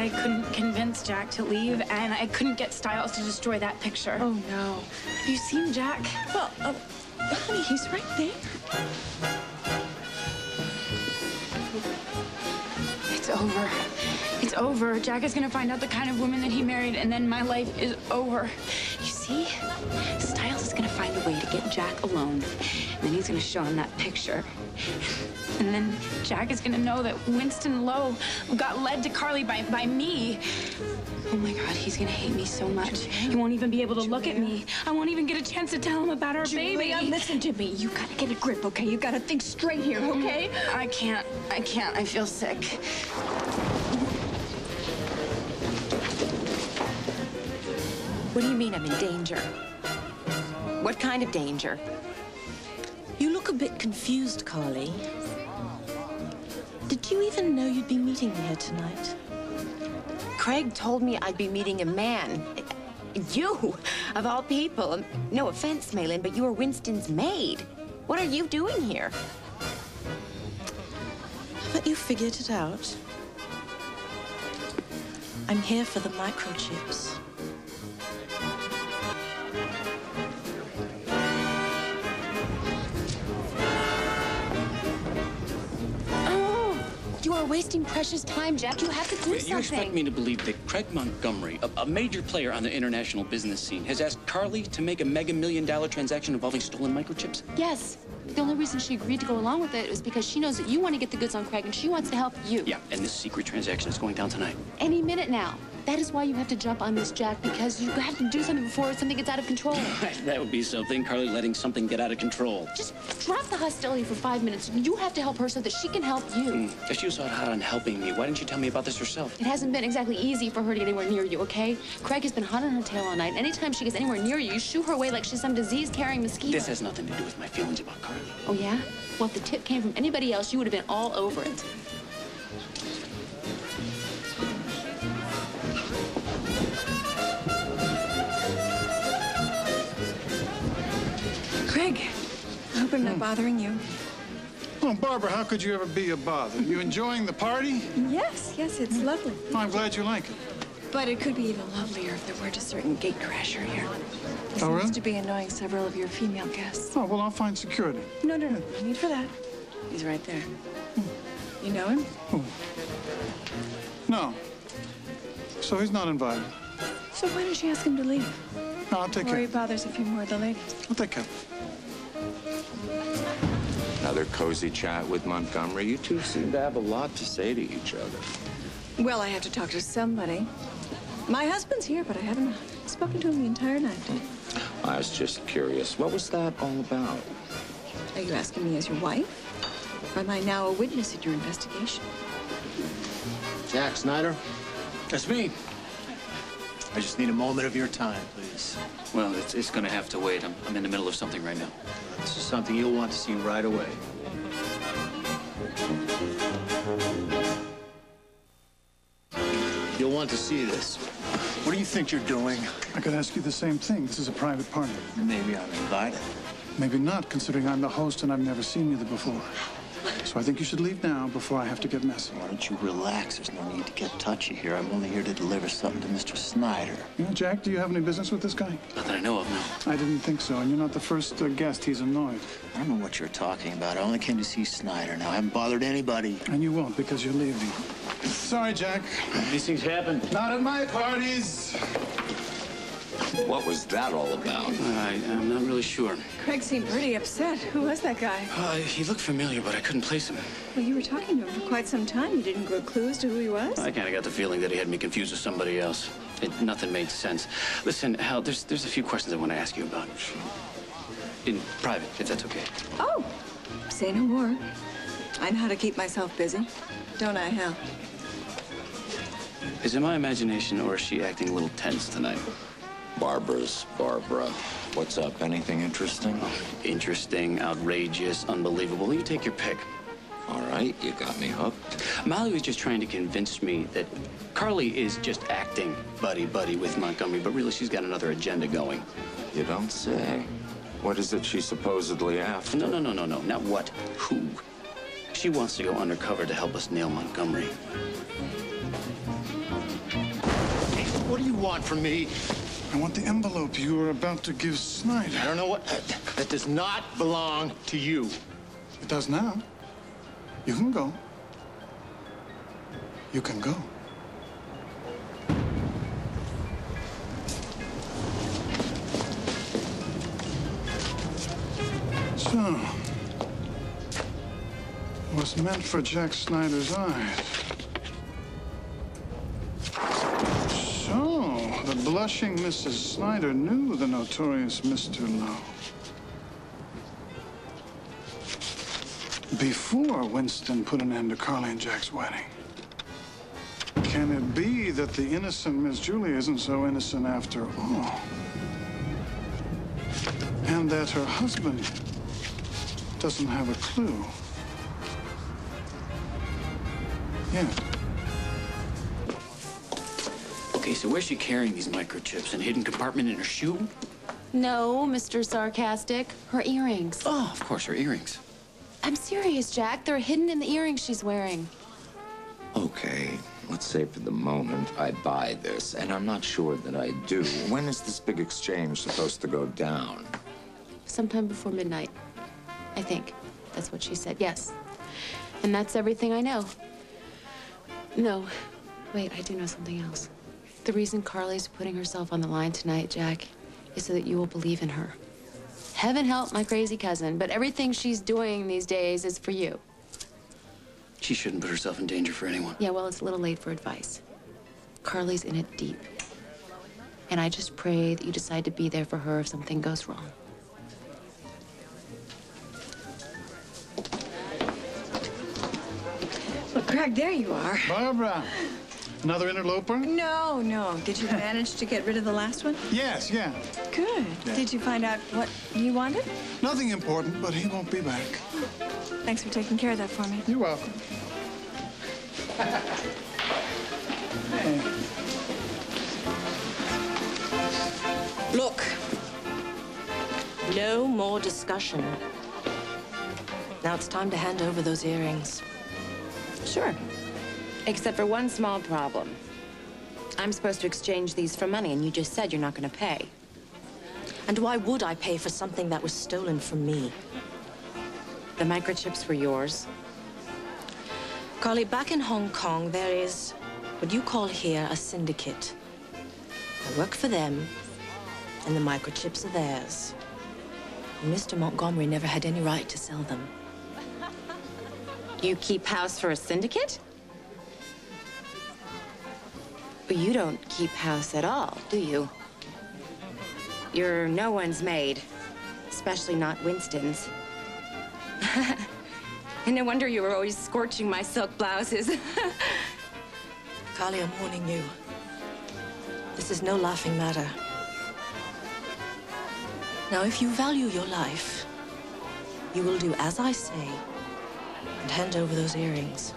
I couldn't convince Jack to leave, and I couldn't get Stiles to destroy that picture. Oh, no. Have you seen Jack? Well, honey, he's right there. It's over. It's over. Jack is gonna find out the kind of woman that he married, and then my life is over. You see? Stiles is gonna find a way to get Jack alone, and then he's gonna show him that picture. And then Jack is gonna know that Winston Lowe got led to Carly by me. Oh my God, he's gonna hate me so much. He won't even be able to look at me. I won't even get a chance to tell him about our baby. Listen to me. You gotta get a grip, okay? You gotta think straight here, okay? I can't. I feel sick. What do you mean I'm in danger? What kind of danger? You look a bit confused, Carly. Did you even know you'd be meeting me here tonight? Craig told me I'd be meeting a man. You, of all people. No offense, Malin, but you are Winston's maid. What are you doing here? Haven't you figured it out? I'm here for the microchips. You are wasting precious time, Jack. You have to do something. You expect me to believe that Craig Montgomery, a major player on the international business scene, has asked Carly to make a mega-million-dollar transaction involving stolen microchips? Yes. The only reason she agreed to go along with it is because she knows that you want to get the goods on Craig and she wants to help you. Yeah, and this secret transaction is going down tonight. Any minute now. That is why you have to jump on this, Jack, because you have to do something before something gets out of control. That would be something, Carly letting something get out of control. Just drop the hostility for 5 minutes. You have to help her so that she can help you. If she was so hot on helping me, why didn't you tell me about this herself? It hasn't been exactly easy for her to get anywhere near you, okay? Craig has been hot on her tail all night. Anytime she gets anywhere near you, you shoo her away like she's some disease-carrying mosquito. This has nothing to do with my feelings about Carly. Oh, yeah? Well, if the tip came from anybody else, you would have been all over it. Craig, I hope I'm not bothering you. Oh, Barbara, how could you ever be a bother? You enjoying the party? Yes, it's lovely. Oh, I'm glad you like it. But it could be even lovelier if there weren't a certain gate crasher here. He seems really? to be annoying several of your female guests. Oh, well, I'll find security. No. No need for that. He's right there. You know him? Oh. No. So he's not invited. So why don't you ask him to leave? No, I'll take Or he care. bothers a few more of the ladies. I'll take care. Another cozy chat with Montgomery. You two seem to have a lot to say to each other. Well, I have to talk to somebody. My husband's here, but I haven't spoken to him the entire night. I was just curious. What was that all about? Are you asking me as your wife? Or am I now a witness in your investigation? Jack Snyder, That's me. I just need a moment of your time, please. Well, it's going to have to wait. I'm in the middle of something right now. This is something you'll want to see right away. You'll want to see this. What do you think you're doing? I could ask you the same thing. This is a private party. Maybe I'm invited. Maybe not, considering I'm the host and I've never seen you before. So I think you should leave now before I have to get messy. Why don't you relax? There's no need to get touchy here. I'm only here to deliver something to Mr. Snyder. You know, Jack, do you have any business with this guy? Not that I know of, no. I didn't think so, and you're not the first guest he's annoyed. I don't know what you're talking about. I only came to see Snyder. Now, I haven't bothered anybody. And you won't, because you're leaving. Sorry, Jack. These things happen. Not at my parties. What was that all about? I'm not really sure. Craig seemed pretty upset. Who was that guy? He looked familiar, but I couldn't place him. Well, you were talking to him for quite some time. You didn't grow clues to who he was? I kind of got the feeling that he had me confused with somebody else. Nothing made sense. Listen, Hal, there's a few questions I want to ask you about. In private, if that's okay. Oh, say no more. I know how to keep myself busy. Don't I, Hal? Is it my imagination, or is she acting a little tense tonight? Barbara's Barbara. What's up? Anything interesting? Interesting, outrageous, unbelievable. You take your pick. All right, you got me hooked. Molly was just trying to convince me that Carly is just acting buddy-buddy with Montgomery, but really she's got another agenda going. You don't say. What is it she's supposedly after? No. Not what, who. She wants to go undercover to help us nail Montgomery. What do you want from me? I want the envelope you were about to give Snyder. I don't know what... That does not belong to you. It does now. You can go. You can go. So, what's meant for Jack Snyder's eyes? So, the blushing Mrs. Snyder knew the notorious Mr. Lowe. Before Winston put an end to Carly and Jack's wedding. Can it be that the innocent Miss Julie isn't so innocent after all? And that her husband doesn't have a clue yet? Okay, so where's she carrying these microchips? In a hidden compartment in her shoe? No, Mr. Sarcastic. Her earrings. Oh, of course, her earrings. I'm serious, Jack. They're hidden in the earrings she's wearing. Okay, let's say for the moment I buy this, and I'm not sure that I do. When is this big exchange supposed to go down? Sometime before midnight, I think. That's what she said, yes. And that's everything I know. No, wait, I do know something else. The reason Carly's putting herself on the line tonight, Jack, is so that you will believe in her. Heaven help my crazy cousin, but everything she's doing these days is for you. She shouldn't put herself in danger for anyone. Yeah, well, it's a little late for advice. Carly's in it deep. And I just pray that you decide to be there for her if something goes wrong. Well, Craig, there you are. Barbara, another interloper? No, no. Did you manage to get rid of the last one? Yes, yeah. Good. Yeah. Did you find out what you wanted? Nothing important, but he won't be back. Thanks for taking care of that for me. You're welcome. Hey. Look, no more discussion. Now it's time to hand over those earrings. Sure. Except for one small problem. I'm supposed to exchange these for money, and you just said you're not going to pay. And why would I pay for something that was stolen from me? The microchips were yours. Carly, back in Hong Kong, there is what you call here a syndicate. I work for them, and the microchips are theirs. And Mr. Montgomery never had any right to sell them. You keep house for a syndicate? But you don't keep house at all, do you? You're no one's maid, especially not Winston's. And no wonder you were always scorching my silk blouses. Carly, I'm warning you. This is no laughing matter. Now, if you value your life, you will do as I say and hand over those earrings.